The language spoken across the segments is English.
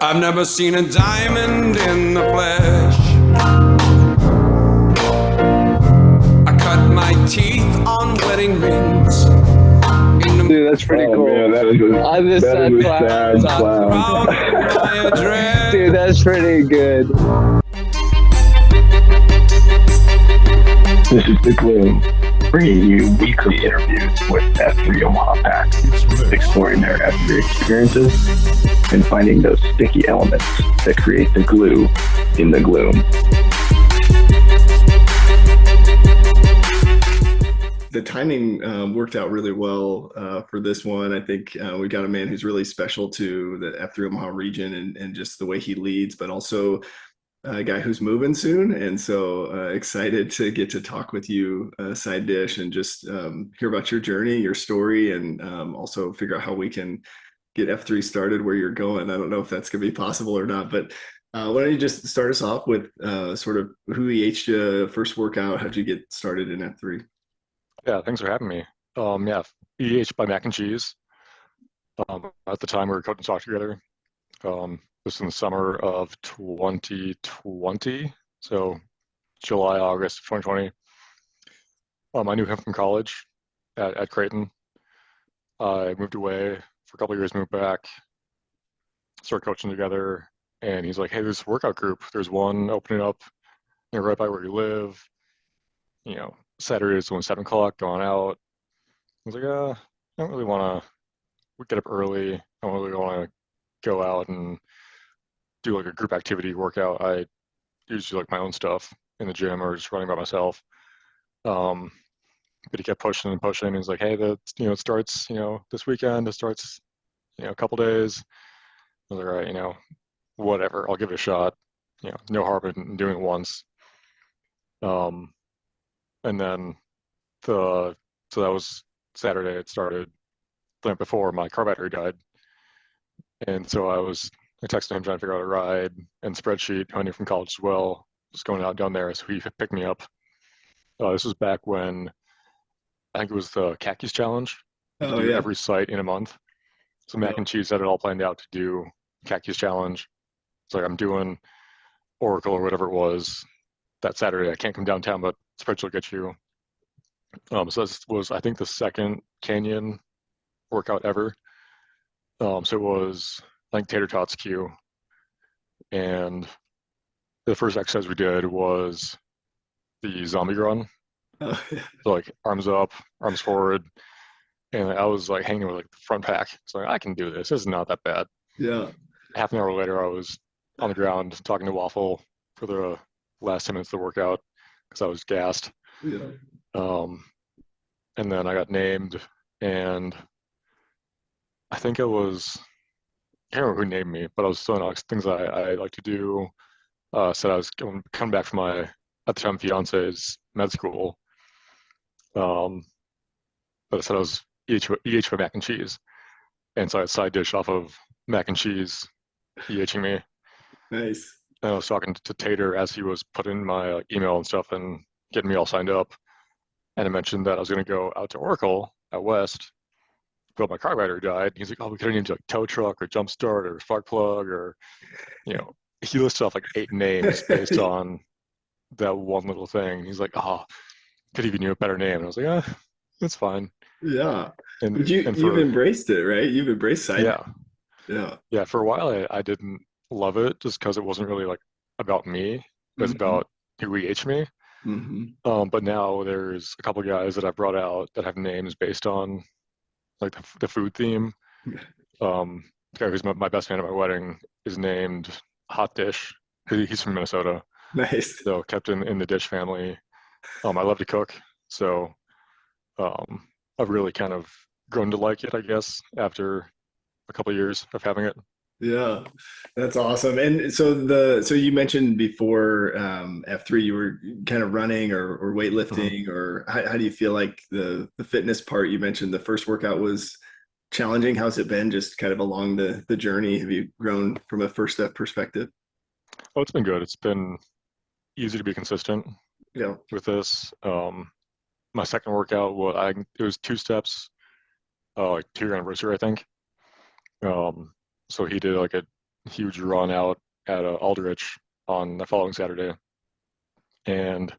I've never seen a diamond in the flesh. I cut my teeth on wedding rings. Dude, that's pretty Oh cool. man, I'm the that sad is a clown. sad clown. Proud of my address. Dude, that's pretty good. This is The Gloom, bringing you weekly interviews with F3 Omaha Pack, exploring their F3 experiences and finding those sticky elements that create the glue in the gloom. The timing worked out really well for this one. I think we got a man who's really special to the F3 Omaha region and just the way he leads, but also a guy who's moving soon. And so excited to get to talk with you, Side Dish, and just hear about your journey, your story, and also figure out how we can get F3 started where you're going. I don't know if that's going to be possible or not, but why don't you just start us off with sort of who EH'd you, first workout, how'd you get started in F3? Yeah, thanks for having me. Yeah, EH by Mac and Cheese. At the time, we were coaching soccer together. This was in the summer of 2020, so July, August of 2020. I knew him from college at Creighton. I moved away for a couple of years, moved back, started coaching together, and he's like, "Hey, there's a workout group. There's one opening up, right by where you live. Saturdays when 7 o'clock, going out." I was like, I don't really want to. We get up early. I don't really want to go out and do like a group activity workout. I usually like my own stuff in the gym or just running by myself. But he kept pushing and pushing. He's like, "Hey, it starts, this weekend. It starts, a couple days." I was like, "All right, whatever. I'll give it a shot. No harm in doing it once." And then so that was Saturday. It started the night before my car battery died. And so I texted him trying to figure out a ride and spreadsheet. I knew from college as well, just going out down there. So he picked me up. This was back when I think it was the Khakis Challenge. You could do every site in a month. So Mac and Cheese had it all planned out to do Khakis Challenge. It's like I'm doing Oracle or whatever it was that Saturday. I can't come downtown, but spreadsheet will get you. So this was, I think, the second Canyon workout ever. So it was, I think, Tater Tots Q. And the first exercise we did was the zombie run. Oh, yeah. So like arms up, arms forward. And I was like hanging with like the front pack. So like, I can do this. This is not that bad. Yeah. Half an hour later, I was on the ground talking to Waffle for the last 10 minutes of the workout because I was gassed. Yeah. And then I got named, and I think it was, I can't remember who named me, but I was throwing out things I like to do. Said I was coming back from my, at the time, fiance's med school. But I said I was EH for Mac and Cheese. And so I had Side Dish off of Mac and Cheese EHing me. Nice. And I was talking to Tater as he was putting my email and stuff and getting me all signed up. And I mentioned that I was going to go out to Oracle at West, but my car battery died. He's like, "Oh, we could have needed like tow truck or jump start or spark plug," or, he listed off like 8 names based on that one little thing. He's like, "Oh, could even do a better name." And I was like, "That's fine." Yeah. And, But you've embraced it, right? You've embraced Side. Yeah. Yeah. Yeah. For a while, I didn't love it just because it wasn't really like about me. It was about who EH me. But now there's a couple guys that I've brought out that have names based on like the food theme. The guy who's my best man at my wedding is named Hot Dish. He's from Minnesota. Nice. So kept in the Dish family. I love to cook, so I've really kind of grown to like it, I guess, after a couple of years of having it. Yeah, that's awesome. And so you mentioned before F3 you were kind of running or weightlifting, or how do you feel like the fitness part? You mentioned the first workout was challenging. How's it been just kind of along the journey? Have you grown from a first step perspective? Oh, it's been good. It's been easy to be consistent with this. My second workout it was 2 steps, like 2-year anniversary, I think. So he did like a huge run out at Aldrich on the following Saturday, and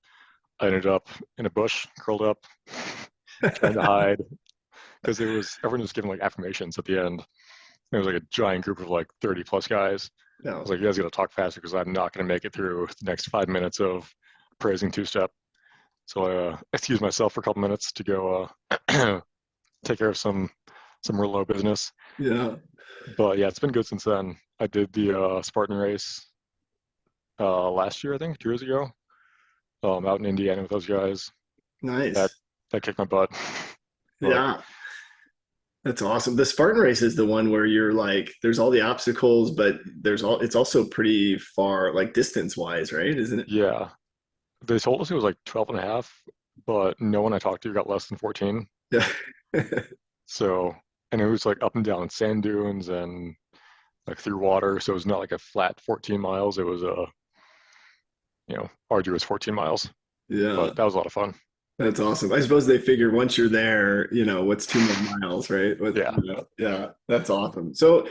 I ended up in a bush, curled up, trying to hide because everyone was giving like affirmations at the end. It was like a giant group of like 30 plus guys. I No. was like, you guys got to talk faster because I'm not going to make it through the next 5 minutes of praising two-step. So I excused myself for a couple minutes to go take care of some real low business. Yeah. But yeah, it's been good since then. I did the Spartan race last year, I think, 2 years ago, out in Indiana with those guys. That Nice. that kicked my butt. But Yeah. That's awesome. The Spartan race is the one where you're like, there's all the obstacles, but it's also pretty far, like distance wise, right? Isn't it? yeah, they told us it was like 12 and a half, but no one I talked to got less than 14. Yeah. So, and it was like up and down sand dunes and like through water. So it was not like a flat 14 miles. It was a, arduous 14 miles, Yeah. but that was a lot of fun. That's awesome. I suppose they figure once you're there, what's 2 more miles, right? Yeah. Yeah, that's awesome. So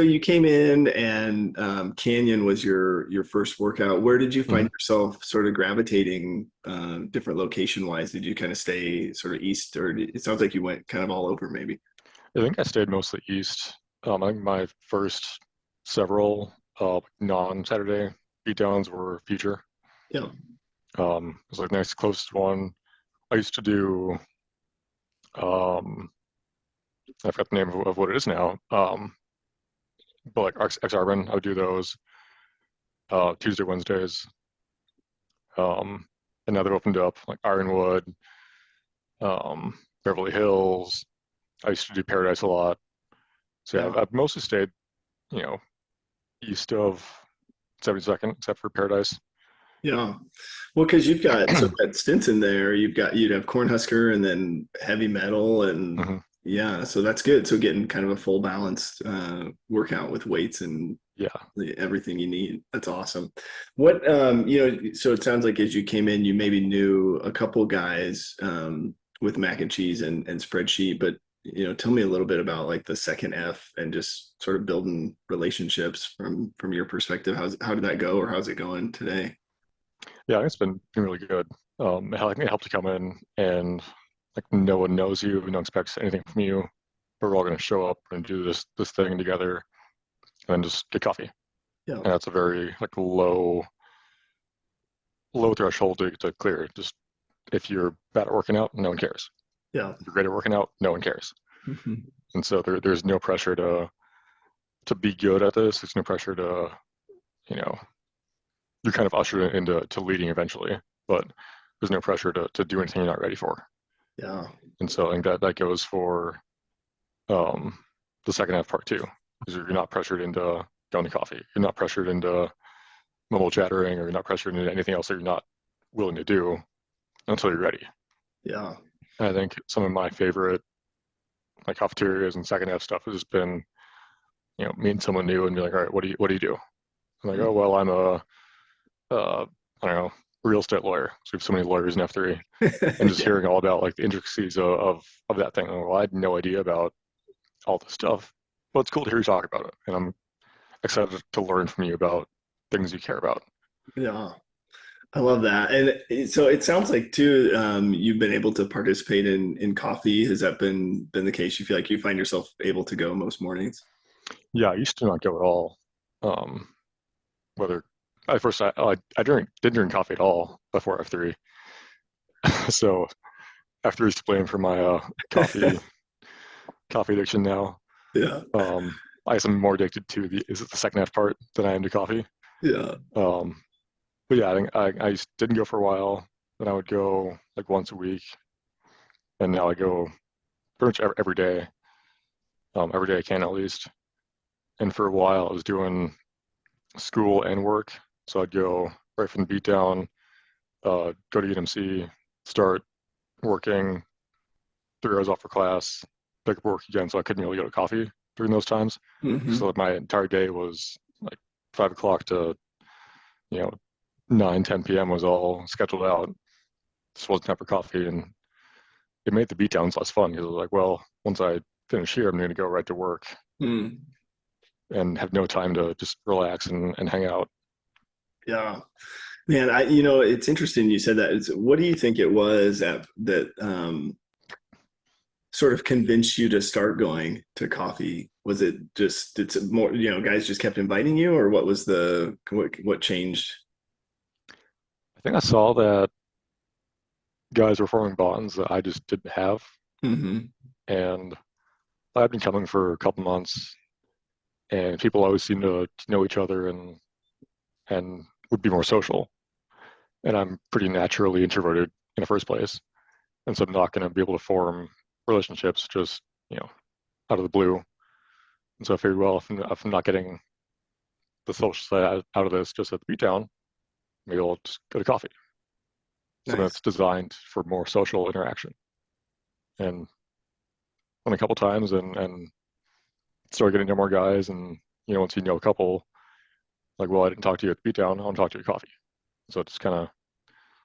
you came in and Canyon was your first workout. Where did you find Mhm. yourself sort of gravitating different location wise? Did you kind of stay sort of east, or it sounds like you went kind of all over maybe? I think I stayed mostly east. I think my first several non-Saturday beatdowns were Future. Yeah. It was like the next closest one. I used to do, I forgot the name of what it is now. But like X-Arbon, I would do those Tuesday, Wednesdays. And now they've opened up like Ironwood, Beverly Hills. I used to do Paradise a lot. So yeah, Yeah. I've mostly stayed, you know, east of 72nd, except for Paradise. Yeah. Well, because you've got stints in there. You'd have Cornhusker and then heavy metal and Hmm. yeah, so that's good. So getting kind of a full balanced workout with weights and Yeah. everything you need. That's awesome. What so it sounds like as you came in, you maybe knew a couple guys with mac and cheese and spreadsheet, but tell me a little bit about like the second F and just sort of building relationships from your perspective. How did that go, or how's it going today? Yeah, it's been really good. I think it helped to come in and like no one knows you, no one expects anything from you. But we're all going to show up and do this thing together, and then just get coffee. Yeah. And that's a very like low threshold to clear. Just if you're bad at working out, no one cares. Yeah. If you're great at working out, no one cares. Mhm. And so there's no pressure to be good at this. There's no pressure to, you know, you're kind of ushered into leading eventually, but there's no pressure to do anything you're not ready for. Yeah. And so I think that goes for um, the second half part too, because you're not pressured into going to coffee. You're not pressured into mobile chattering, or you're not pressured into anything else that you're not willing to do until you're ready. Yeah. And I think some of my favorite like cafeterias and second half stuff has just been, meeting someone new and be like, all right, what do you do? I'm like, oh well, I'm I don't know, real estate lawyer. So we have so many lawyers in F3, and just Yeah. hearing all about like the intricacies of that thing. Well, I had no idea about all this stuff, but it's cool to hear you talk about it, and I'm excited to learn from you about things you care about. Yeah. I love that. And so it sounds like too, you've been able to participate in coffee. Has that been the case? You feel like you find yourself able to go most mornings? Yeah, I used to not go at all. Um, whether at first I didn't drink coffee at all before F3, so F3 is to blame for my coffee addiction now. Yeah. I guess I'm more addicted to the second half part than I am to coffee. Yeah. Um, but yeah, I think I just didn't go for a while. Then I would go like once a week, and now I go pretty much every day. Every day I can at least. And for a while, I was doing school and work, so I'd go right from the beat down, go to UMC, start working 3 hours off for class, pick up work again, so I couldn't really go to coffee during those times. Hmm. So my entire day was like 5 o'clock to, you know, 9, 10 p.m. was all scheduled out. Just wasn't time for coffee, and it made the beatdowns less fun because it was like, well, once I finish here, I'm going to go right to work. Mm. and have no time to just relax and hang out. Yeah. Man, it's interesting you said that. What do you think it was that sort of convinced you to start going to coffee? Was it just, it's more, guys just kept inviting you, or what was what changed? I think I saw that guys were forming bonds that I just didn't have, Mm-hmm. and I've been coming for a couple months, and people always seem to know each other and would be more social. And I'm pretty naturally introverted in the first place, and so I'm not going to be able to form relationships just out of the blue. And so I figured, well, if I'm not getting the social side out of this just at the beat down, maybe I'll just go to coffee. Something Nice. that's designed for more social interaction. And went a couple times and started getting to know more guys. And once you know a couple, like, well, I didn't talk to you at the beat down, I want to talk to you at coffee. So it just kind of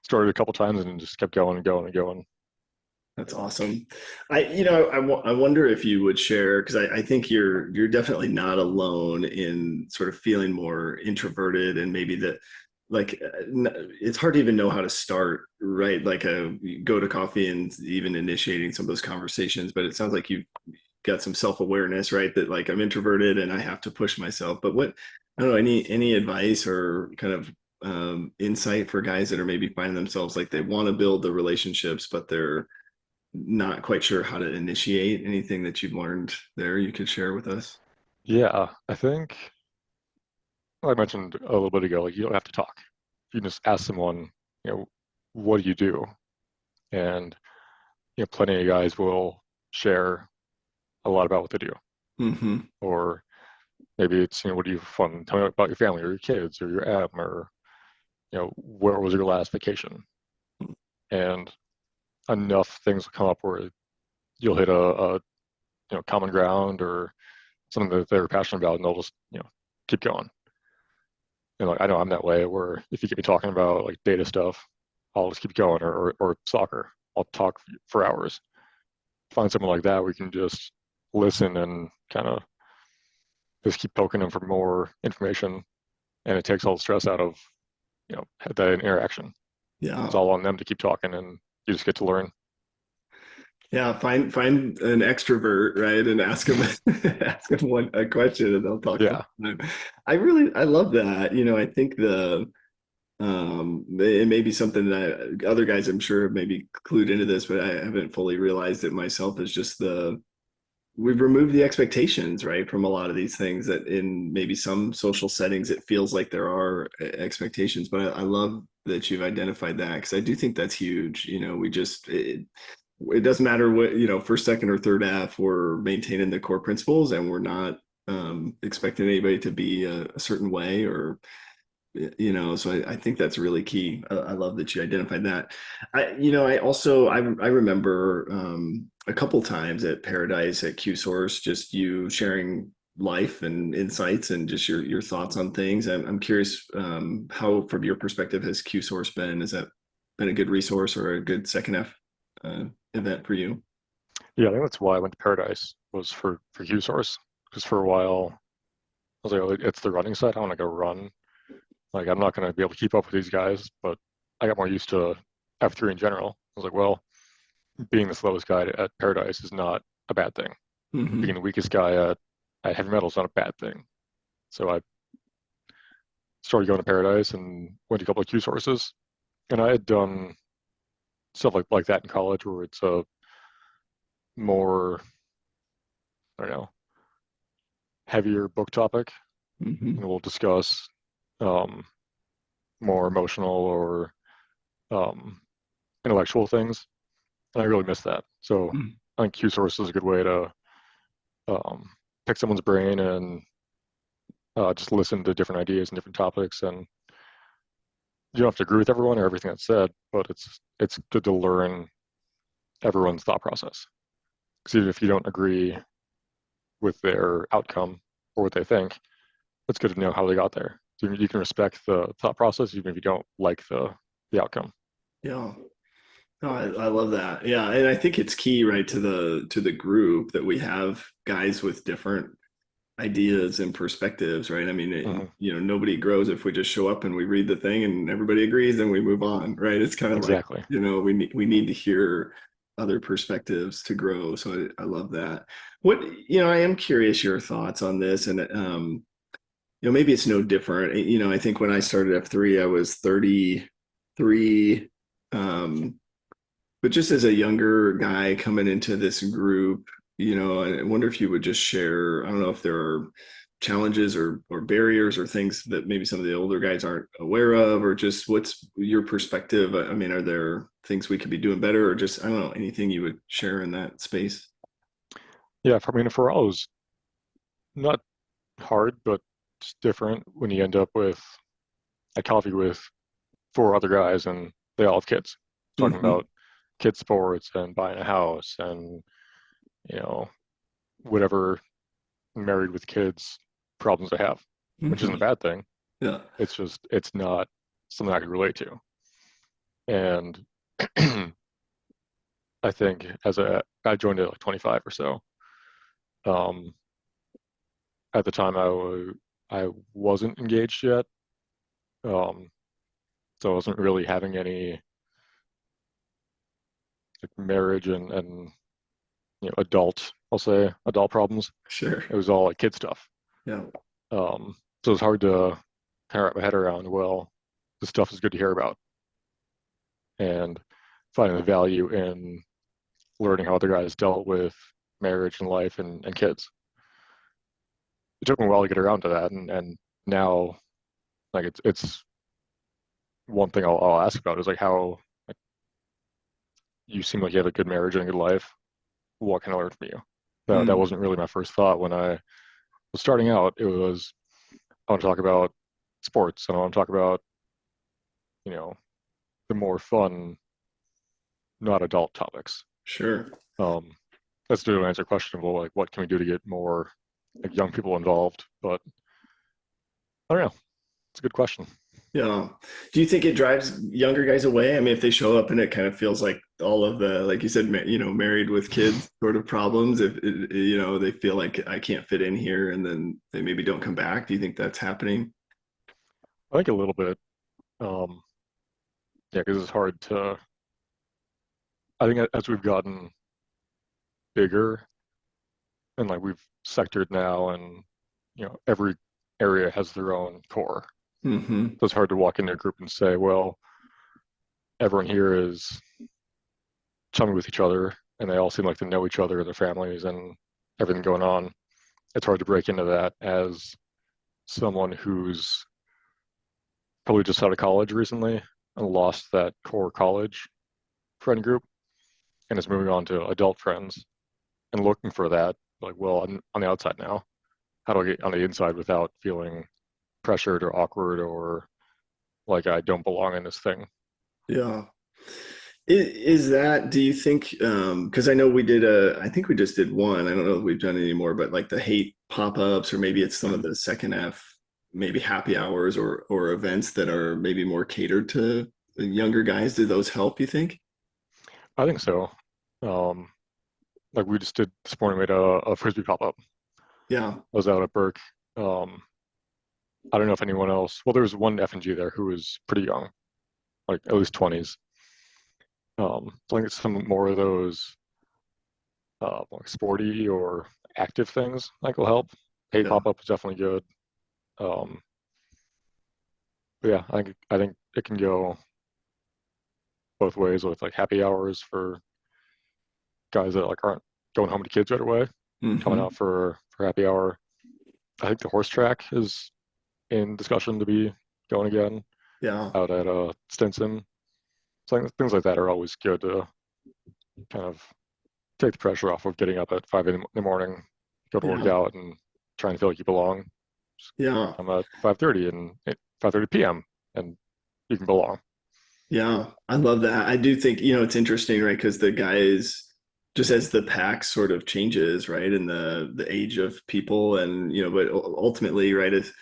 started a couple times and just kept going and going and going. That's awesome. I wonder if you would share, because I think you're definitely not alone in sort of feeling more introverted, and maybe that, like, it's hard to even know how to start, right? Like, you go to coffee and even initiating some of those conversations. But it sounds like you've got some self-awareness, right? That, like, I'm introverted and I have to push myself. But I don't know, any advice or kind of insight for guys that are maybe finding themselves like they want to build the relationships, but they're not quite sure how to initiate? Anything that you've learned there you could share with us? Yeah, I think I mentioned a little bit ago, like, you don't have to talk. You can just ask someone, what do you do? And plenty of guys will share a lot about what they do. Mm-hmm. Or maybe it's, what do you fun? Tell me about your family or your kids or your M, or where was your last vacation? And enough things will come up where you'll hit a common ground or something that they're passionate about, and they'll just keep going. And like, I know I'm that way, where if you get me talking about like data stuff, I'll just keep going, or soccer. I'll talk for hours. Find someone like that we can just listen and kind of just keep poking them for more information, and it takes all the stress out of that interaction. Yeah. It's all on them to keep talking, and you just get to learn. Yeah, find an extrovert, right, and ask them ask them a question, and they'll talk the Yeah, whole time. I love that. I think it may be something that other guys, I'm sure, have maybe clued into this, but I haven't fully realized it myself. Is just we've removed the expectations, right, from a lot of these things. That in maybe some social settings it feels like there are expectations, but I love that you've identified that, because I do think that's huge. It doesn't matter what, first, second, or third F, we're maintaining the core principles, and we're not expecting anybody to be a certain way, or so I think that's really key. I love that you identified that. I remember a couple times at Paradise at Q Source, just you sharing life and insights and just your thoughts on things. I'm curious, how, from your perspective, has Q Source been? Has that been a good resource or a good second F event for you? yeah. I think that's why I went to Paradise, was for Q Source, because for a while I was like, oh, it's the running side. I want to go run. Like, I'm not going to be able to keep up with these guys, but I got more used to F3 in general. I was like, well, being the slowest guy at Paradise is not a bad thing. Mm-hmm. Being the weakest guy at heavy metal is not a bad thing. So I started going to Paradise and went to a couple of Q sources. And I had done stuff like that in college, where it's a more, I don't know, heavier book topic. Mm-hmm. And we'll discuss um, more emotional or um, intellectual things. And I really miss that. So I think Q source is a good way to um, pick someone's brain and just listen to different ideas and different topics. And you don't have to agree with everyone or everything that's said, but it's good to learn everyone's thought process. Because even if you don't agree with their outcome or what they think, it's good to know how they got there. So you can respect the thought process even if you don't like the outcome. Yeah. Oh, I love that. Yeah, and I think it's key, right, to the group, that we have guys with different ideas and perspectives, right? I mean, Mhm. nobody grows if we just show up and we read the thing and everybody agrees and we move on, right? It's kind of like, Exactly. we need to hear other perspectives to grow. So I love that. What, I am curious your thoughts on this, and maybe it's no different. I think when I started F3, I was 33. But just as a younger guy coming into this group, I wonder if you would just share, I don't know if there are challenges or barriers or things that maybe some of the older guys aren't aware of, or just what's your perspective? I mean, are there things we could be doing better, or just, I don't know, anything you would share in that space? Yeah, I mean, for all, it was not hard, but it's different when you end up with a coffee with four other guys and they all have kids, talking Hmm. about kid sports and buying a house and, you know, whatever married with kids problems they have, which isn't a Hmm. bad thing. Yeah. It's just, it's not something I could relate to. And I think I joined at like 25 or so. Um, at the time, I wasn't engaged yet. Um, so I wasn't really having any like marriage and I'll say adult problems. Sure. It was all like kid stuff. Yeah. So it's hard to kind of wrap my head around, well, this stuff is good to hear about and finding the value in learning how other guys dealt with marriage and life and kids. It took me a while to get around to that, and now like it's one thing I'll ask about is like how like, you seem like you have a good marriage and a good life. What can I learn from you? That Mm. wasn't really my first thought when I was starting out. It was I want to talk about sports and I want to talk about you know the more fun, not adult topics. Sure. Um, that's to answer your question of well, like what can we do to get more like young people involved? But I don't know. It's a good question. Yeah. Do you think it drives younger guys away? I mean, if they show up and it kind of feels like all of the, like you said, married with kids sort of problems, if they feel like I can't fit in here and then they maybe don't come back. Do you think that's happening? I think a little bit. Um, yeah, because it's hard to. I think as we've gotten bigger and like we've sectored now, and every area has their own core. Hmm. So it's hard to walk into a group and say, well, everyone here is chummy with each other, and they all seem like they know each other and their families and everything going on. It's hard to break into that as someone who's probably just out of college recently and lost that core college friend group and is moving on to adult friends and looking for that. Like, well, I'm on the outside now. How do I get on the inside without feeling pressured or awkward or like I don't belong in this thing? Yeah. Is that, do you think, because I know I think we just did one, I don't know if we've done any more, but like the hate pop-ups, or maybe it's some of the second F, maybe happy hours or events that are maybe more catered to younger guys. Do those help, you think? I think so. Um, like we just did this morning, we made a frisbee pop up. Yeah. I was out at Burke. Um, I don't know if anyone else. Well, there was one F and G there who was pretty young, like at least 20s. So I think it's some more of those like sporty or active things like will help. Hate Yeah. pop up is definitely good. Um, but yeah, I think it can go both ways with like happy hours for guys that like aren't going home to kids right away, coming Hmm. out for happy hour. I think the horse track is in discussion to be going again Yeah. out at Stinson. So I think things like that are always good to kind of take the pressure off of getting up at 5 in the morning, go to work Yeah. out, and trying to feel like you belong. Just Yeah. come at 5:30 and 5:30 p.m. and you can belong. Yeah, I love that. I do think, it's interesting, right? Because the guys, just as the pack sort of changes, right? And the age of people and, but ultimately, right, if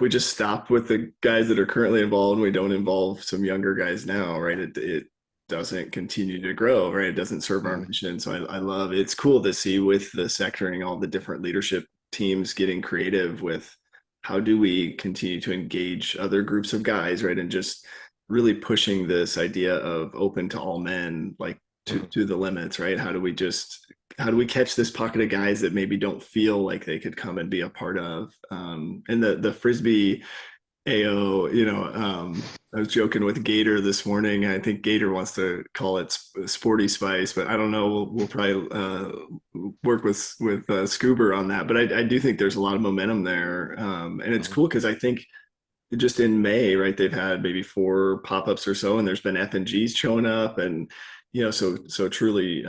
we just stop with the guys that are currently involved and we don't involve some younger guys now, right? It doesn't continue to grow, right? It doesn't serve our Mm-hmm. mission. So I love it's cool to see with the sectoring all the different leadership teams getting creative with how do we continue to engage other groups of guys, right? And just really pushing this idea of open to all men, like Mhm. to the limits, right? How do we catch this pocket of guys that maybe don't feel like they could come and be a part of? And the frisbee AO, I was joking with Gator this morning. I think Gator wants to call it Sporty Spice, but I don't know. We'll probably work with Scuba on that. But I do think there's a lot of momentum there, and it's Mhm. cool because I think just in May, right, they've had maybe 4 pop-ups or so, and there's been F&Gs showing up, and so truly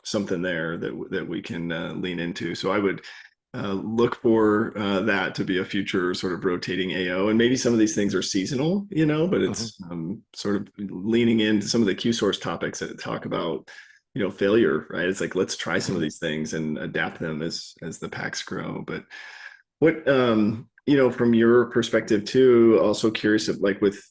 something there that we can lean into. So I would look for that to be a future sort of rotating AO. And maybe some of these things are seasonal, but Mhm. it's sort of leaning into some of the Q source topics that talk about, failure, right? It's like, let's try some of Mhm. these things and adapt them as the packs grow. But what, from your perspective too, also curious of like with,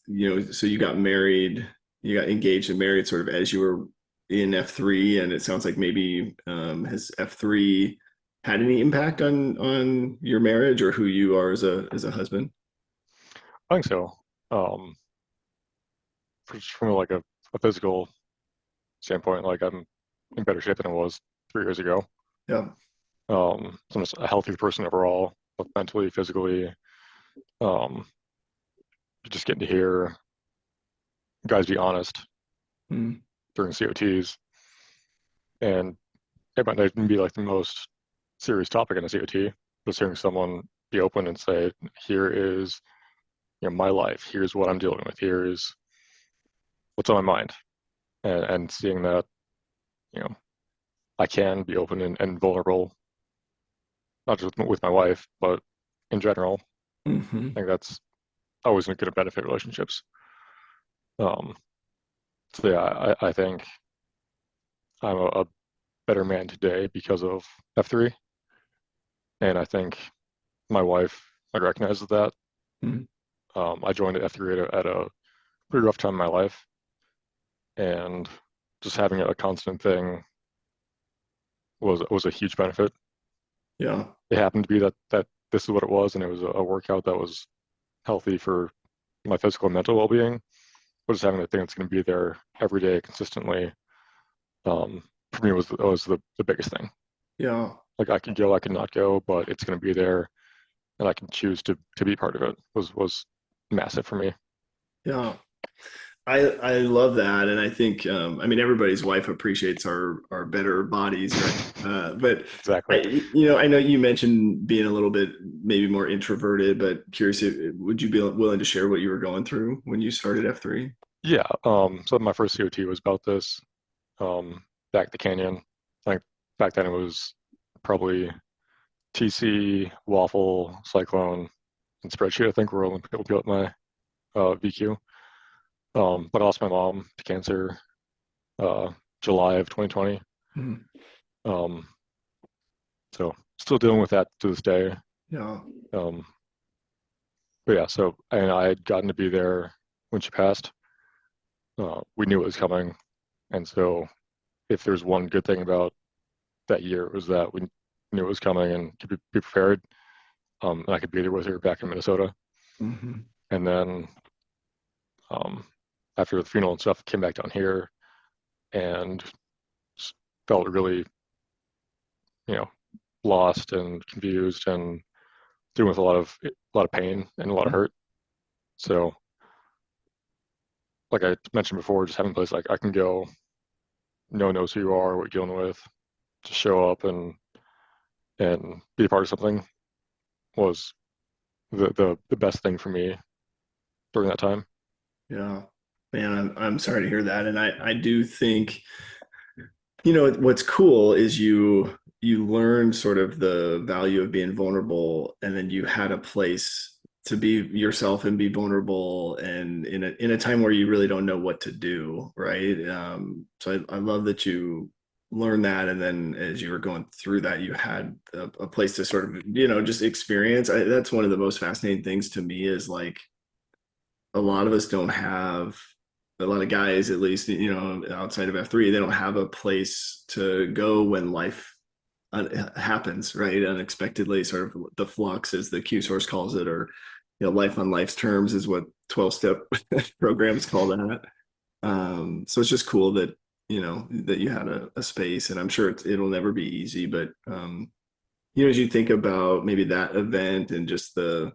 so you got married, you got engaged and married sort of as you were in F3, and it sounds like maybe has F3 had any impact on your marriage or who you are as a husband? I think so. Um, from like a physical standpoint, like I'm in better shape than I was 3 years ago. Yeah. So I'm just a healthier person overall, both mentally, physically. Um, just getting to hear guys be honest Mm. during COTs, and it might not even be like the most serious topic in a COT. Just hearing someone be open and say, "Here is, my life. Here's what I'm dealing with. Here is what's on my mind," and seeing that, you know, I can be open and vulnerable, not just with my wife, but in general. Hmm. I think that's always going to benefit relationships. Um, so yeah, I think I'm a better man today because of F3, and I think my wife like recognizes that. Hmm. I joined F3 at a pretty rough time in my life, and just having a constant thing was a huge benefit. Yeah. It happened to be that this is what it was, and it was a workout that was healthy for my physical and mental well-being. But just having a thing that's going to be there every day consistently, um, for me was the biggest thing. Yeah. Like I could go, I could not go, but it's going to be there, and I can choose to be part of it. Was massive for me. Yeah. I love that, and I think I mean everybody's wife appreciates our better bodies, right? But Exactly. I know you mentioned being a little bit maybe more introverted, but curious, would you be willing to share what you were going through when you started F3? Yeah. So my first COT was about this. Um, back the canyon. Like back then it was probably TC, Waffle, Cyclone, and Spreadsheet. I think were all my VQ. But I lost my mom to cancer uh, July of 2020. Mhm. Um, so still dealing with that to this day. Yeah. Um, but yeah, so and I had gotten to be there when she passed. We knew it was coming, and so if there's one good thing about that year, it was that we knew it was coming and could be prepared. And I could be there with her back in Minnesota. Hmm. And then um, after the funeral and stuff, came back down here and felt really, you know, lost and confused and dealing with a lot of pain and a lot of hurt. So, like I mentioned before, just having a place like I can go, no one knows who you are, what you're dealing with, just show up and be a part of something was the best thing for me during that time. Yeah. Man, I'm sorry to hear that, and I do think what's cool is you learn sort of the value of being vulnerable, and then you had a place to be yourself and be vulnerable, and in a time where you really don't know what to do, right? So I love that you learned that, and then as you were going through that, you had a place to sort of just experience. That's one of the most fascinating things to me is like a lot of us don't have a lot of guys, at least, outside of F3, they don't have a place to go when life happens, right? Unexpectedly, sort of the flux, as the Q source calls it, or life on life's terms is what 12-step programs call that. So it's just cool that that you had a space, and I'm sure it'll never be easy, but as you think about maybe that event and just the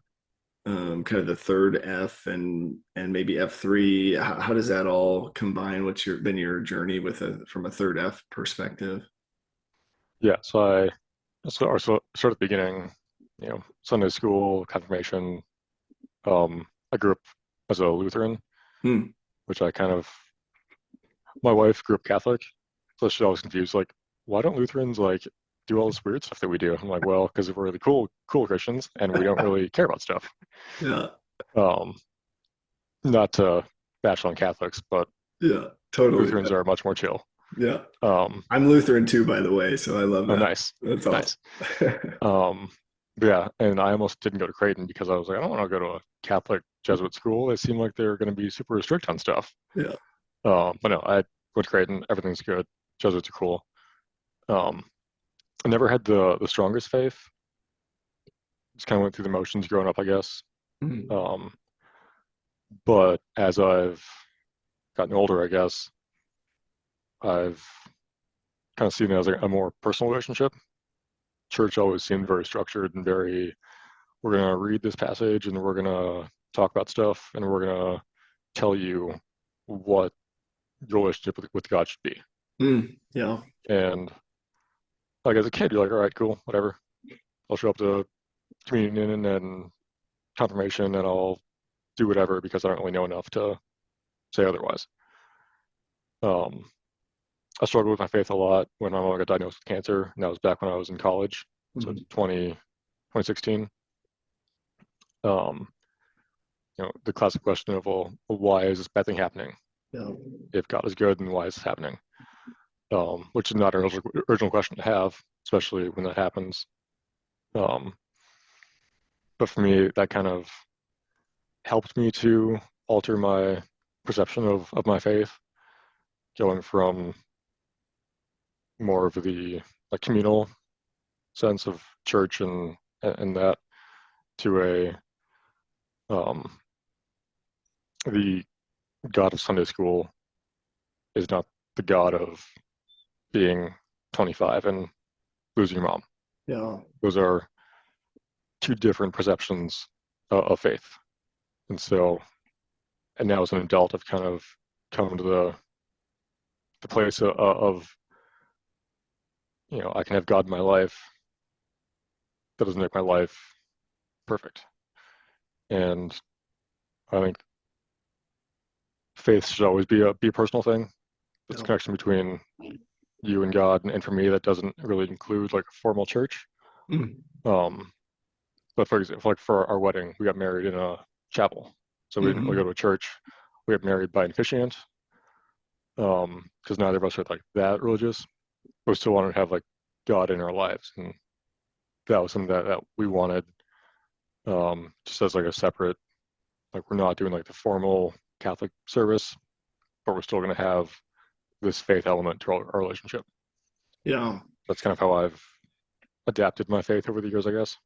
kind of the third F and maybe F3, how does that all combine? What's been your journey with from a third F perspective? Yeah, so sort of the beginning, Sunday school, confirmation. I grew up as a Lutheran, Hmm. which my wife grew up Catholic, so she's always confused, like, why don't Lutherans like do all this weird stuff that we do? I'm like, well, because we're really cool Christians, and we don't really care about stuff. Yeah. Um, Not to bash on Catholics, but Yeah, totally. Lutherans are much more chill. Yeah. Um, I'm Lutheran too, by the way, so I love oh, that. nice, That's nice. awesome. Yeah, and I almost didn't go to Creighton because I was like, I don't want to go to a Catholic Jesuit school. They seem like they're going to be super strict on stuff. Yeah. But no, I went to Creighton. Everything's good. Jesuits are cool. Um, I never had the strongest faith. Just kind of went through the motions growing up, I guess. Mhm. Um, but as I've gotten older, I guess I've kind of seen it as a more personal relationship. Church always seemed very structured and very, we're going to read this passage and we're going to talk about stuff and we're going to tell you what your relationship with God should be. Yeah. And like as a kid, you're like, all right, cool, whatever. I'll show up to communion and confirmation and I'll do whatever because I don't really know enough to say otherwise. I struggled with my faith a lot when my mom got diagnosed with cancer, and that was back when I was in college, so 2016. Um, the classic question of, well, why is this bad thing happening? Yeah. If God is good, then why is this happening? Which is not an original question to have, especially when that happens. But for me, that kind of helped me to alter my perception of my faith, going from more of the like communal sense of church and that to the God of Sunday school is not the God of being 25 and losing your mom. Yeah. Those are two different perceptions of faith. And now as an adult, I've kind of come to the place of I can have God in my life. That doesn't make my life perfect. And I think faith should always be a personal thing. It's a connection between you and God, and for me, that doesn't really include like a formal church. But for example, like for our wedding, we got married in a chapel, so we didn't really go to a church. We got married by an officiant, because neither of us are like that religious. But we still wanted to have like God in our lives, and that was something that we wanted, just as like a separate, like we're not doing like the formal Catholic service, but we're still going to have this faith element to our relationship. Yeah. That's kind of how I've adapted my faith over the years, I guess.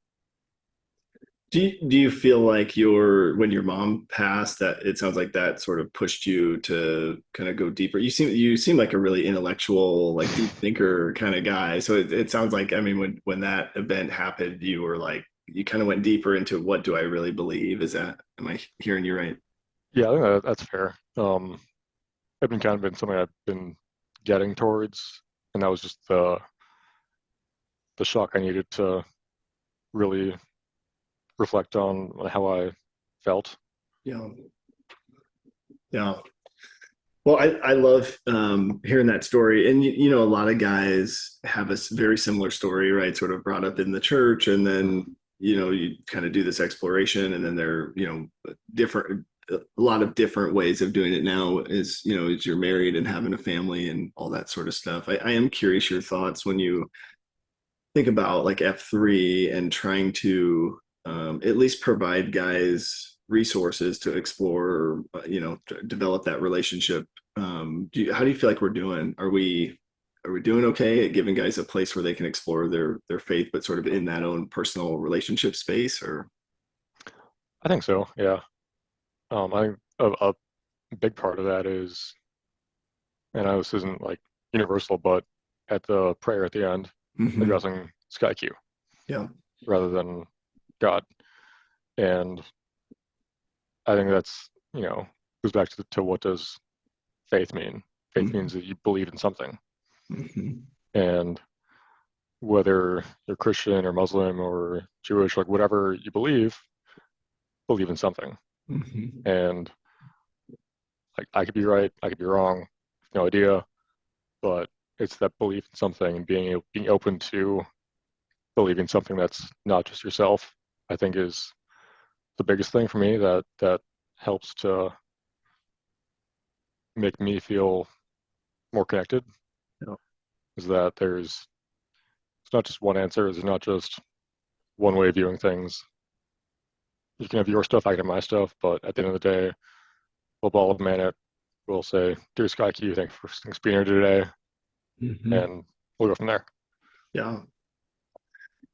Do you feel like when your mom passed, that it sounds like that sort of pushed you to kind of go deeper? You seem like a really intellectual, like deep thinker kind of guy. So it sounds like, I mean, when that event happened, you were like, you kind of went deeper into what do I really believe? Am I hearing you right? Yeah, I think that's fair. I've been kind of been something I've been getting towards, and that was just the shock I needed to really reflect on how I felt. Yeah. Yeah. Well, I love hearing that story. And, a lot of guys have a very similar story, right? Sort of brought up in the church, and then, you kind of do this exploration, and then they're, a lot of different ways of doing it now is, as you're married and having a family and all that sort of stuff. I am curious your thoughts when you think about like F3 and trying to at least provide guys resources to explore, to develop that relationship. How do you feel like we're doing? Are we are we doing okay at giving guys a place where they can explore their faith, but sort of in that own personal relationship space? Or I think so. Yeah. I think a big part of that is, and I know this isn't like universal, but at the prayer at the end, Mhm. addressing Sky Q Yeah. rather than God. And I think that's, goes back to what does faith mean? Faith Mhm. means that you believe in something. Mhm. And whether you're Christian or Muslim or Jewish, like whatever you believe in something. Mhm. And like I could be right, I could be wrong, no idea, but it's that belief in something and being open to believing something that's not just yourself, I think is the biggest thing for me that helps to make me feel more connected. Yeah. Is that it's not just one answer, there's not just one way of viewing things. You can have your stuff, I can have my stuff, but at the end of the day, we'll ball of man it. We'll say, "Dear Sky Q, thanks for being here today," Mhm. and we'll go from there. Yeah.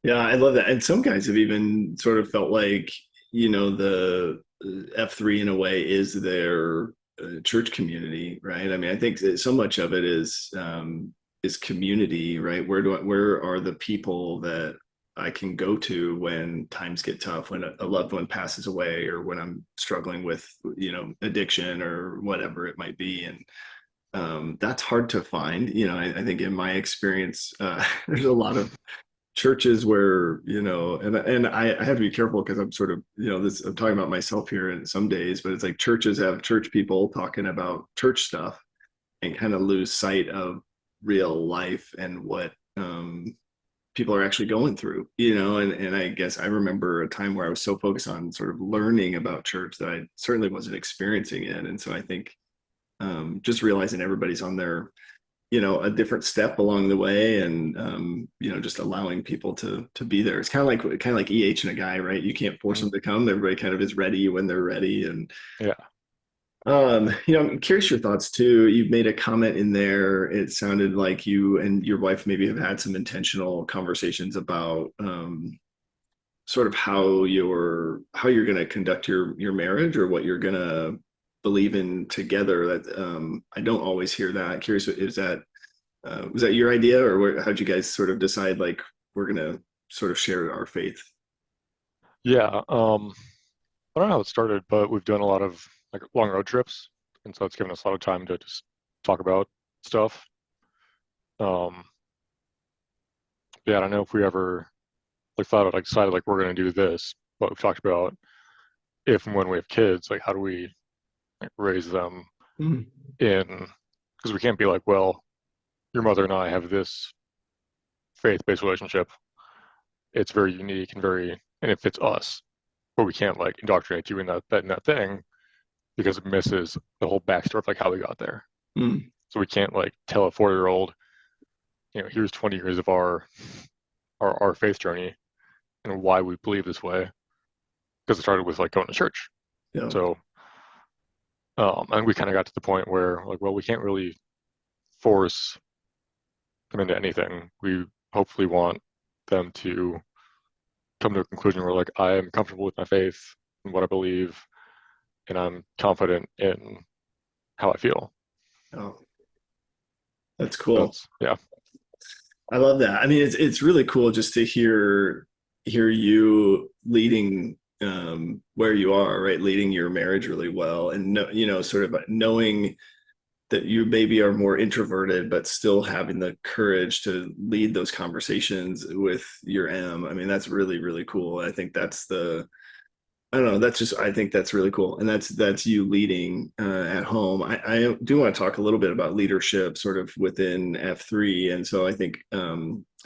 Yeah, I love that. And some guys have even sort of felt like, the F3 in a way is their church community, right? I mean, I think that so much of it is community, right? Where are the people that I can go to when times get tough, when a loved one passes away, or when I'm struggling with, addiction or whatever it might be. And that's hard to find. I think in my experience, there's a lot of churches where and I have to be careful because I'm sort of this I'm talking about myself here in some days, but it's like churches have church people talking about church stuff and kind of lose sight of real life and what people are actually going through, and I guess I remember a time where I was so focused on sort of learning about church that I certainly wasn't experiencing it. And so I think just realizing everybody's on their a different step along the way, and just allowing people to be there. It's kind of like EH and a guy, right? You can't force Mhm. them to come. Everybody kind of is ready when they're ready. And Yeah. I'm curious your thoughts too. You've made a comment in there. It sounded like you and your wife maybe have had some intentional conversations about sort of how you're going to conduct your marriage, or what you're going to believe in together. That I don't always hear that. Curious, was that your idea, or how'd you guys sort of decide like we're gonna sort of share our faith? Yeah. I don't know how it started, but we've done a lot of like long road trips, and so it's given us a lot of time to just talk about stuff. Um, yeah, I don't know if we ever like thought of like decided like we're gonna do this, but we've talked about if and when we have kids, like how do we like, raise them Mm. in, because we can't be like, well, your mother and I have this faith-based relationship. It's very unique and it fits us, but we can't like indoctrinate you in that thing because it misses the whole backstory of like how we got there. Mm. So we can't like tell a 4-year old, here's 20 years of our faith journey and why we believe this way, because it started with like going to church. Yeah. So and we kind of got to the point where like, well, we can't really force them into anything. We hopefully want them to come to a conclusion where like I am comfortable with my faith and what I believe, and I'm confident in how I feel. Oh, that's So cool. it's yeah. I love that. I mean, it's really cool just to hear you leading where you are, right? Leading your marriage really well, and sort of knowing that you maybe are more introverted, but still having the courage to lead those conversations with your I mean, that's really, really cool. I think I don't know. I think that's really cool. And that's you leading at home. I do want to talk a little bit about leadership sort of within F3. And so I think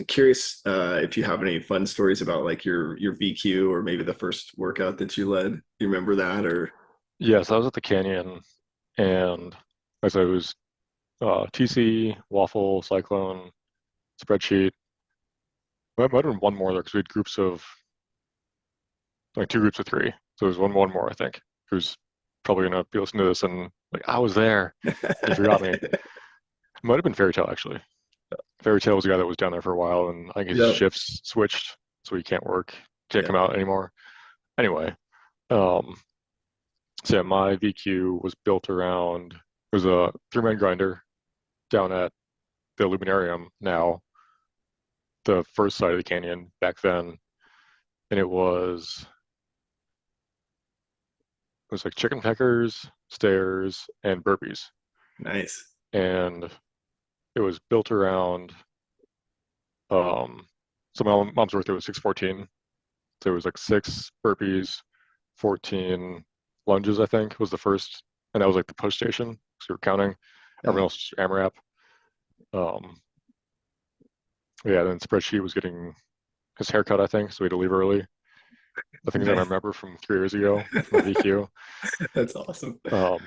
curious if you have any fun stories about like your VQ, or maybe the first workout that you led. You remember that? Or Yes, I was at the Canyon, and as I was TC, waffle, cyclone, spreadsheet. Might have been one more there because we had groups of like two groups of three. So there's one more I think who's probably gonna be listening to this and like I was there. You forgot me. It might have been fairy tale actually. Fairy Tale was a guy that was down there for a while, and I think his Yep. shifts switched, so he can't Yeah. come out anymore. Anyway, um, so yeah, my VQ was built around, it was a three-man grinder down at the Luminarium now, the first side of the canyon back then, and it was like chicken peckers, stairs, and burpees, Nice. and it was built around. Um, so my mom's birthday was 614. So it was like 6 burpees, 14 lunges, I think, was the first, and that was like the push station. So we were counting. Yeah. Everyone else was AMRAP. Um, yeah, then spreadsheet was getting his haircut, I think, so we had to leave early. The things I Nice. remember from 3 years ago from the VQ. That's awesome. Um,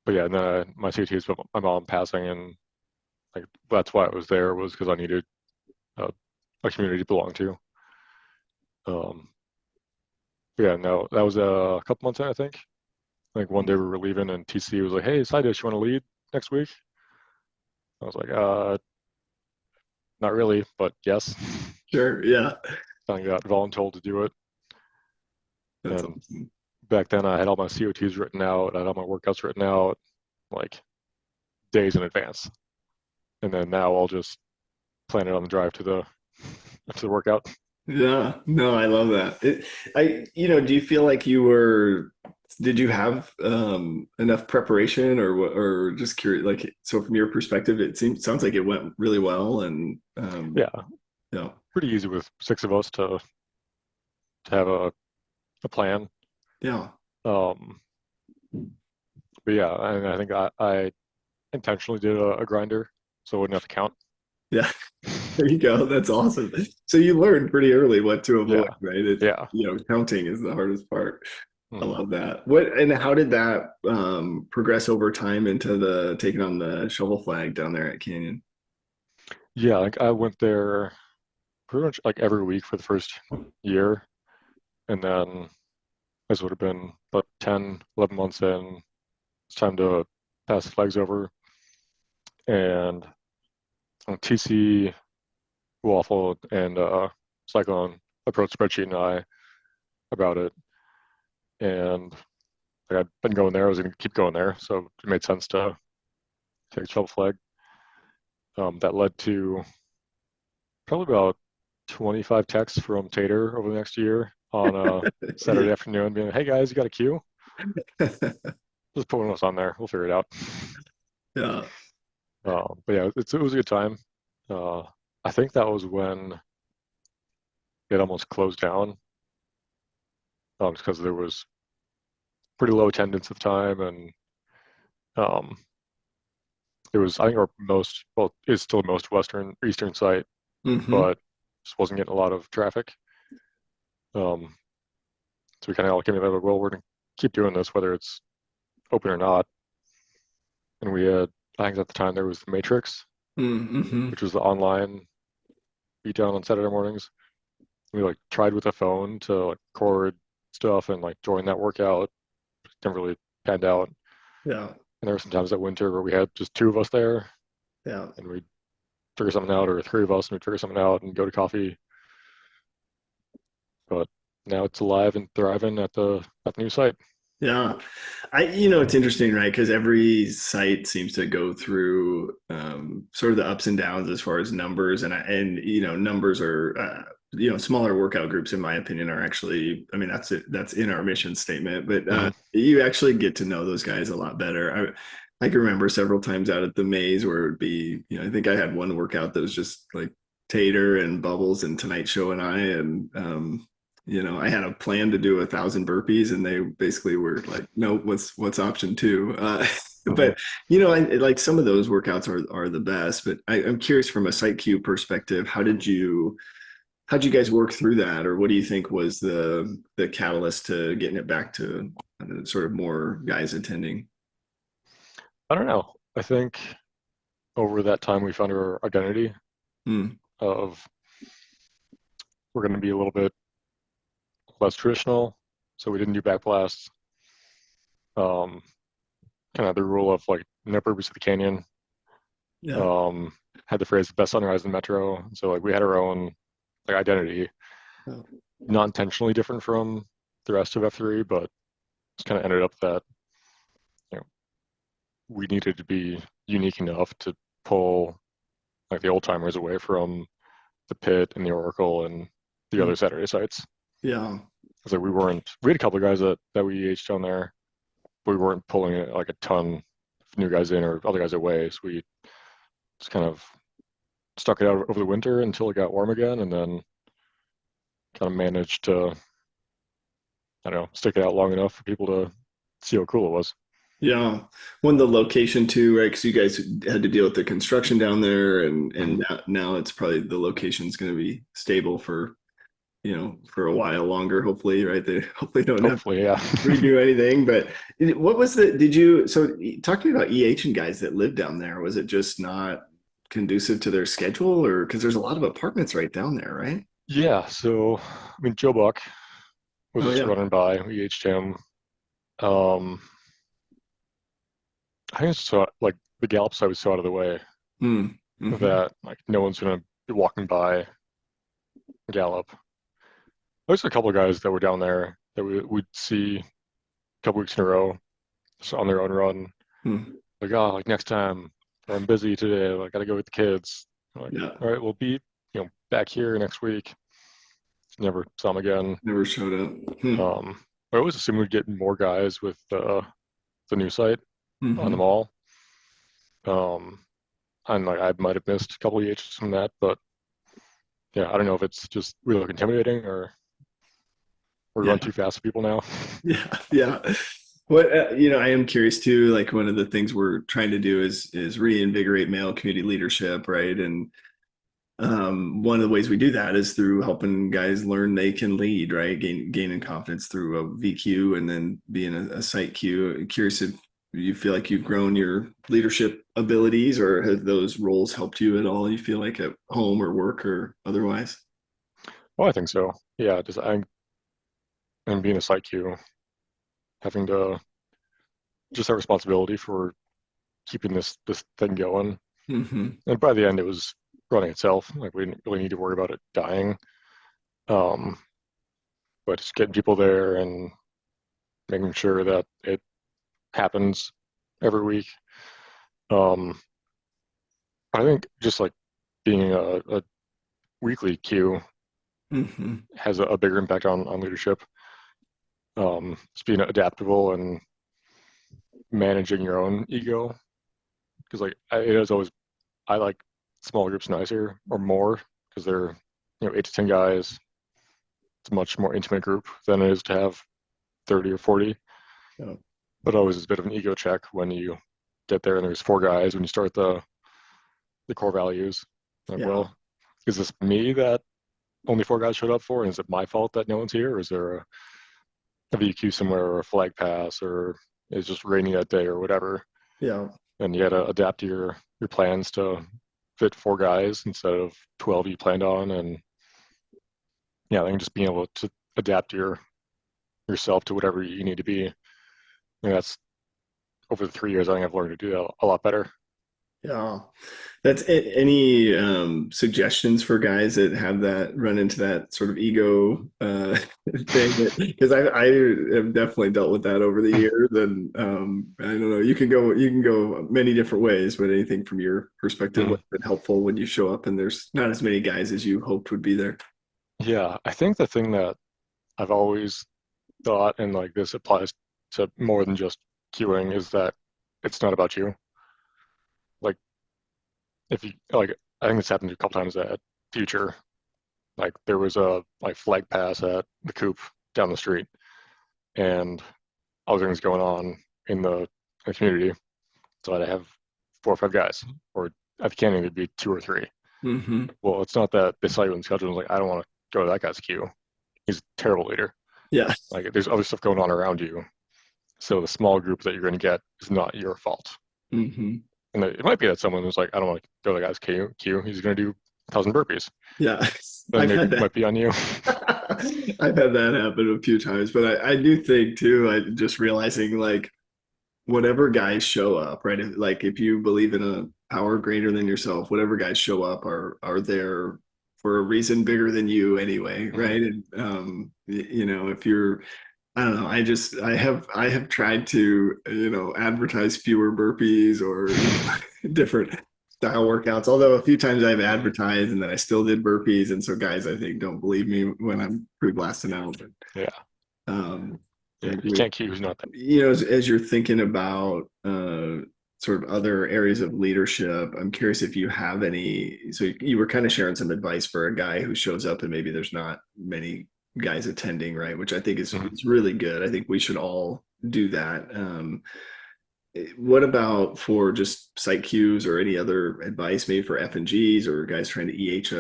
but yeah, and then my CT with my mom passing, and like that's why I was there, was because I needed a, a community to belong to. Um, but yeah, no, that was a couple months in, I think. Like one day we were leaving, and TC was like, "Hey, side dish, you want to lead next week?" I was like, not really, but yes." Sure. Yeah. I got voluntold to do it. That's And awesome. back then I had all my COTs written out, I had all my workouts written out like days in advance. And then now I'll just plan it on the drive to the workout. Yeah. No, I love that. Do you feel like did you have enough preparation or just curious, like, so from your perspective, sounds like it went really well and Yeah, yeah. pretty easy with 6 of us to have a plan. Yeah. Um, but yeah, and I think I intentionally did a grinder so I wouldn't have to count. Yeah. There you go. That's awesome. So you learned pretty early what to avoid, Yeah, right? yeah. Counting is the hardest part. I Mhm. love that. And how did that progress over time into the taking on the shovel flag down there at Canyon? Yeah, like I went there pretty much like every week for the first year, and then this would have been about 10, 11 months in. It's time to pass the flags over. And TC, Waffle, and Cyclone approached Spreadsheet and I about it. And like, I'd been going there, I was going to keep going there. So it made sense to take a shovel flag. That led to probably about 25 texts from Tater over the next year on a Yeah. Saturday afternoon being like, "Hey guys, you got a queue? Just put one of us on there. We'll figure it out." Yeah. But yeah, it was a good time. Uh, I think that was when it almost closed down, because there was pretty low attendance at the time, and um, it was, I think, our most, well, it's still the most western eastern site, Hmm. but just wasn't getting a lot of traffic. Um, so we kind of all came together like, well, we're gonna keep doing this whether it's open or not. And we had, I think at the time there was the Matrix, Hmm. which was the online beatdown on Saturday mornings. We like tried with a phone to like record stuff and like join that workout. Never really panned out. Yeah. And there were some times that winter where we had just 2 of us there, Yeah. and we'd figure something out, or 3 of us and we'd figure something out and go to coffee. But now it's alive and thriving at the new site. Yeah. It's interesting, right? Because every site seems to go through sort of the ups and downs as far as numbers, numbers are, smaller workout groups, in my opinion, are actually, I mean, that's it. That's in our mission statement, but Hmm. you actually get to know those guys a lot better. I can remember several times out at the maze where it would be, I think I had one workout that was just like Tater and Bubbles and Tonight Show and I, and I had a plan to do 1,000 burpees, and they basically were like, "No, what's option two?" Hmm. But like some of those workouts are the best. But I'm curious from a site Q perspective, how'd you guys work through that, or what do you think was the catalyst to getting it back to sort of more guys attending? I don't know. I think over that time we found our identity Hmm. of, we're going to be a little bit less traditional. So we didn't do back blasts. Um, Kind of the rule of like no purpose of the canyon. Yeah. Um, had the phrase "best sunrise in Metro." So like we had our own like identity, Oh. not intentionally different from the rest of F3, but just kind of ended up that you know we needed to be unique enough to pull like the old timers away from the Pit and the Oracle and the other Saturday sites. Yeah. So we had a couple of guys that we EH down there, but we weren't pulling like a ton of new guys in or other guys away. So we just kind of stuck it out over the winter until it got warm again, and then kind of managed to, I don't know, stick it out long enough for people to see how cool it was. Yeah. When the location too, right? Because you guys had to deal with the construction down there, and now it's probably the location's going to be stable for for a while longer. Hopefully, right? They hopefully don't have Hopefully, yeah. to redo anything. But what was so talk to me about EH and guys that live down there. Was it just not conducive to their schedule, or because there's a lot of apartments right down there, right? Yeah. So, I mean, Joe Buck was Oh just yeah. running by. We EH'd him. I think it's so like the Gallup side was so out of the way that like no one's gonna be walking by Gallup. There's a couple of guys that were down there that we'd see a couple weeks in a row, just on their own run. Like, oh, like next time, or I'm busy today. I gotta go with the kids. I'm like, Yeah. all right, we'll be back here next week. Never saw them again. Never showed up. I always assumed we'd get more guys with the new site on the mall. And like I might have missed a couple of EHs from that, but yeah, I don't know if it's just we look intimidating or we're going too fast for people now. Yeah. What I am curious too. Like one of the things we're trying to do is reinvigorate male community leadership, right? And one of the ways we do that is through helping guys learn they can lead, right? Gaining confidence through a VQ and then being a site Q. I'm curious if you feel like you've grown your leadership abilities, or have those roles helped you at all? You feel like at home or work or otherwise? Well, I think so. Yeah, just and being a site Q, having to just have responsibility for keeping this thing going. And by the end, it was running itself. Like we didn't really need to worry about it dying. But just getting people there and making sure that it happens every week. I think just like being a weekly Q has a bigger impact on leadership. Just being adaptable and managing your own ego, because like I like small groups nicer or more because they're 8 to 10 guys. It's a much more intimate group than it is to have 30 or 40. Yeah. But always a bit of an ego check when you get there and there's 4 guys when you start the core values. Like, well, is this me that only 4 guys showed up for? And is it my fault that no one's here? Or is there a VQ somewhere or a flag pass, or it's just raining that day or whatever? Yeah. And you got to adapt your plans to fit 4 guys instead of 12 you planned on. And yeah, I think just being able to adapt yourself to whatever you need to be. I mean, that's over the 3 years, I think I've learned to do that a lot better. Yeah. That's any suggestions for guys that have that run into that sort of ego thing? Because I have definitely dealt with that over the years, and I don't know. You can go many different ways, but anything from your perspective what's been helpful when you show up and there's not as many guys as you hoped would be there? Yeah, I think the thing that I've always thought, and like this applies to more than just queuing, is that it's not about you. Like, if you like, I think this happened a couple times at Future. Like, there was a flag pass at the Coop down the street, and other things going on in the community. So I'd have 4 or 5 guys, or at the canyon, it'd be 2 or 3. Well, it's not that they saw you in the schedule and was like, I don't want to go to that guy's queue. He's a terrible leader. Yeah. Like, there's other stuff going on around you. So the small group that you're going to get is not your fault. And it might be that someone who's like, I don't want to go to that guy's queue. He's going to do 1,000 burpees. Yeah. Then maybe it might be on you. I've had that happen a few times, but I do think too, I just realizing like whatever guys show up, right? Like if you believe in power greater than yourself. Whatever guys show up are there for a reason bigger than you anyway, right? And you know, if you're, I don't know, I have tried to, you know, advertise fewer burpees or, you know, different style workouts. Although a few times I've advertised and then I still did burpees, and so guys I think don't believe me when I'm pre-blasting out. But Yeah. um, Yeah, you can't keep who's not there. you know, as you're thinking about sort of other areas of leadership, I'm curious if you have any. So you were kind of sharing some advice for a guy who shows up and maybe there's not many guys attending, right? Which I think is really good. I think we should all do that. What about for just site cues or any other advice, maybe for F and Gs or guys trying to EH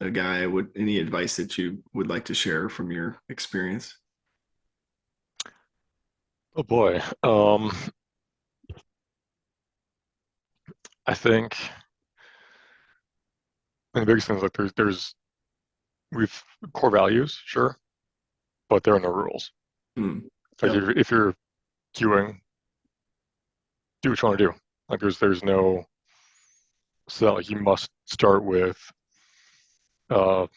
a guy? Would any advice that you would like to share from your experience? Oh boy. I think the biggest thing is like we've core values, sure, but there are no rules. Like Yep. if you're queuing, do what you want to do. Like there's no, so like you must start with side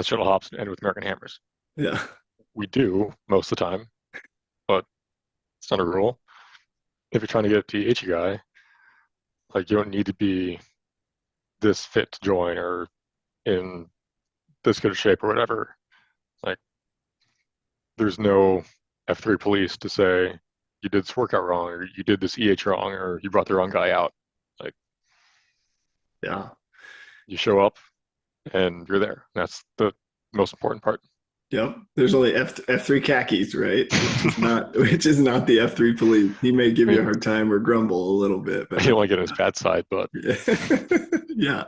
shuttle hops and end with American hammers. Yeah. We do most of the time, but it's not a rule. If you're trying to get a PH guy, like you don't need to be this fit to join or in this good a shape or whatever. Like there's no F3 police to say you did this workout wrong or you did this EH wrong or you brought the wrong guy out. Like Yeah. you show up and you're there. That's the most important part. Yep. There's only F3 khakis, right? Which is not the F3 police. He may give I you a mean, hard time or grumble a little bit, I but don't want to get on his bad side, but yeah.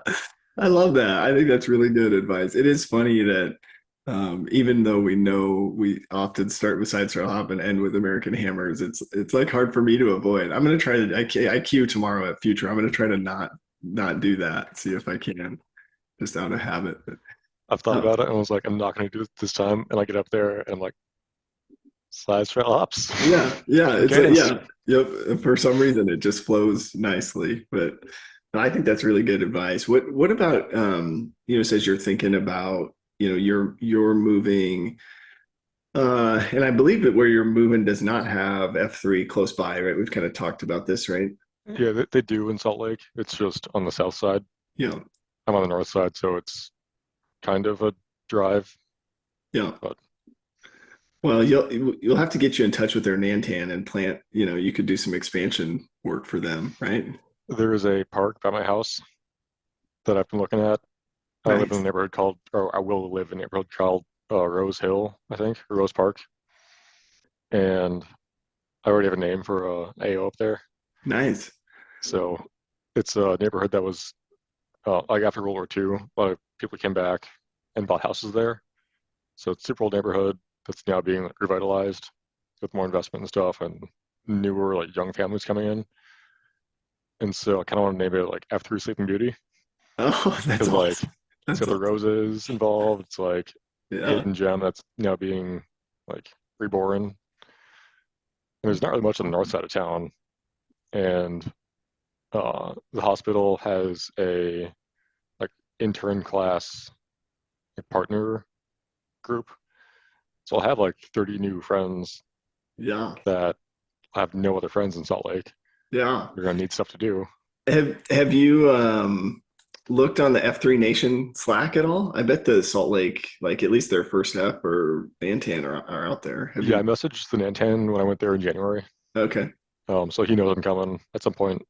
I love that. I think that's really good advice. It is funny that even though we know we often start with side straddle hop and end with American hammers, it's like hard for me to avoid. I'm gonna try to I queue tomorrow at Future. I'm gonna try to not do that. See if I can, just out of habit. But I've thought about it and I was like, I'm not going to do it this time. And I get up there and I'm like, side straddle hops. yeah, Okay. yep. For some reason, it just flows nicely. But I think that's really good advice. What about you know, says you're thinking about, you know, you're moving, and I believe that where you're moving does not have F3 close by, right? We've kind of talked about this, right? Yeah, they do in Salt Lake. It's just on the south side. Yeah, I'm on the north side, so it's kind of a drive. yeah. But Well, you'll have to get you in touch with their Nantan and plant. You know, you could do some expansion work for them, right? there is a park by my house that I've been looking at. I live in a Nice. neighborhood called, or I will live in a neighborhood called Rose Hill, I think, or Rose Park. And I already have a name for a AO up there. Nice. So it's a neighborhood that was like after World War II, a lot of people came back and bought houses there. So it's a super old neighborhood that's now being like, revitalized with more investment and stuff and newer like young families coming in. And so I kind of want to name it like F3 Sleeping Beauty Oh, that's because like awesome. it's That's got the awesome. roses involved. It's like a Yeah. hidden gem that's now being like reborn. And there's not really much on the north side of town. And the hospital has a like intern class like, partner group. So I'll have like 30 new friends Yeah. that have no other friends in Salt Lake. Yeah. They're gonna need stuff to do. Have you looked on the F3 Nation Slack at all? I bet the Salt Lake, like at least their first step or Bantan are out there. Have Yeah, I you? messaged the Nantan when I went there in January. Okay. So he knows I'm coming at some point.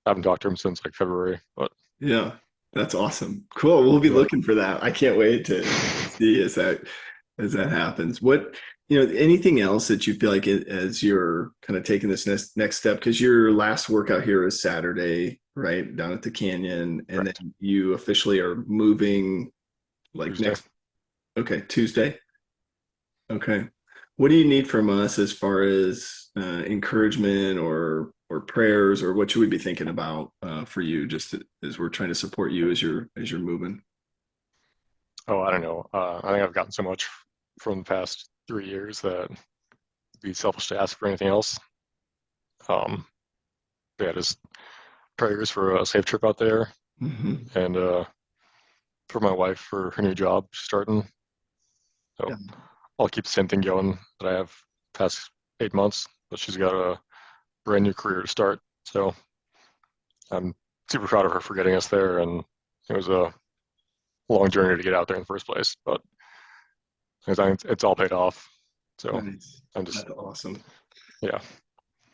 I haven't talked to him since like February, but Yeah. That's awesome. Cool. We'll be yeah. looking for that. I can't wait to see as that happens. What, you know, anything else that you feel like as you're kind of taking this next step, because your last workout here is Saturday, right, down at the canyon, and Correct. then you officially are moving like Tuesday. next, okay, Tuesday. Okay. What do you need from us as far as encouragement or prayers, or what should we be thinking about for you, just as we're trying to support you as you're moving? Oh, I don't know. I think I've gotten so much from the past 3 years that it'd be selfish to ask for anything else. Um, yeah, just prayers for a safe trip out there, Mhm. and for my wife for her new job she's starting. So Yeah. I'll keep the same thing going that I have past 8 months, but she's got a brand new career to start. So I'm super proud of her for getting us there, and it was a long journey to get out there in the first place, but it's all paid off. So Nice. I'm just, That's awesome. yeah.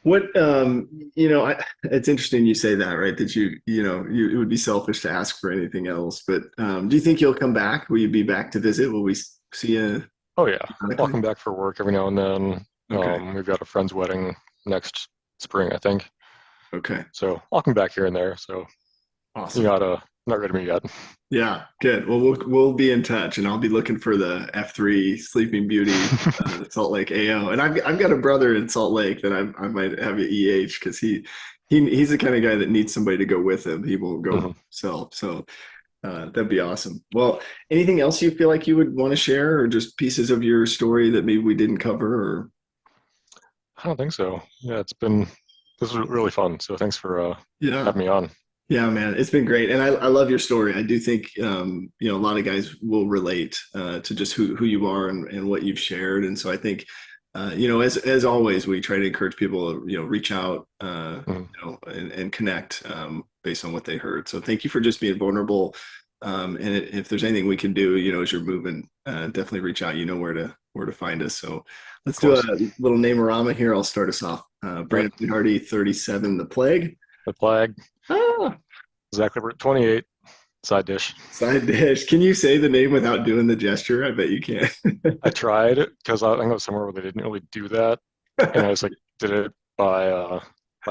What it's interesting you say that, right? That it would be selfish to ask for anything else. But do you think you'll come back? Will you be back to visit? Will we see you Oh yeah, I'll periodically? come back for work every now and then. Okay. We've got a friend's wedding next spring, I think. Okay. So I'll come back here and there. So you Awesome. gotta not ready to meet yet. Yeah, good. Well, we'll be in touch, and I'll be looking for the F3 Sleeping Beauty Salt Lake AO. And I've got a brother in Salt Lake that I might have at EH because he's the kind of guy that needs somebody to go with him. He won't go Mhm. himself. So that'd be awesome. Well, anything else you feel like you would want to share, or just pieces of your story that maybe we didn't cover? Or I don't think so. Yeah, this was really fun. So thanks for yeah. having me on. Yeah, man, it's been great, and I love your story. I do think a lot of guys will relate to just who you are and what you've shared, and so I think as always, we try to encourage people to reach out Mhm. and connect based on what they heard. So thank you for just being vulnerable, and if there's anything we can do, as you're moving, definitely reach out. You know where to find us. So Of let's do a course. little name-orama here. I'll start us off. All right. Brandon Hardy, 37, The Plague. The flag. Ah. Zach Lippert, 28. Side dish. Side dish. Can you say the name without doing the gesture? I bet you can. I tried because I think it was somewhere where they didn't really do that, and I just like did it by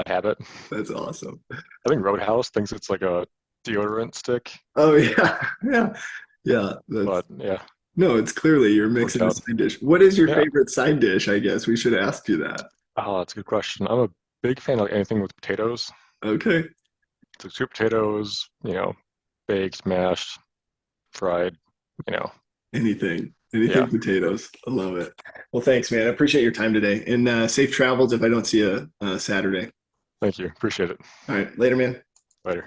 habit. That's awesome. I think Roadhouse thinks it's like a deodorant stick, Oh yeah, yeah, yeah. That's but yeah, no. It's clearly you're worked mixing a out. side dish. What is your Yeah. favorite side dish? I guess we should ask you that. Oh, that's a good question. I'm a big fan of anything with potatoes. Okay. So sweet potatoes, baked, mashed, fried, you know. Anything Yeah. potatoes. I love it. Well, thanks, man. I appreciate your time today, and safe travels. If I don't see you Saturday. Thank you. Appreciate it. All right, later, man. Later.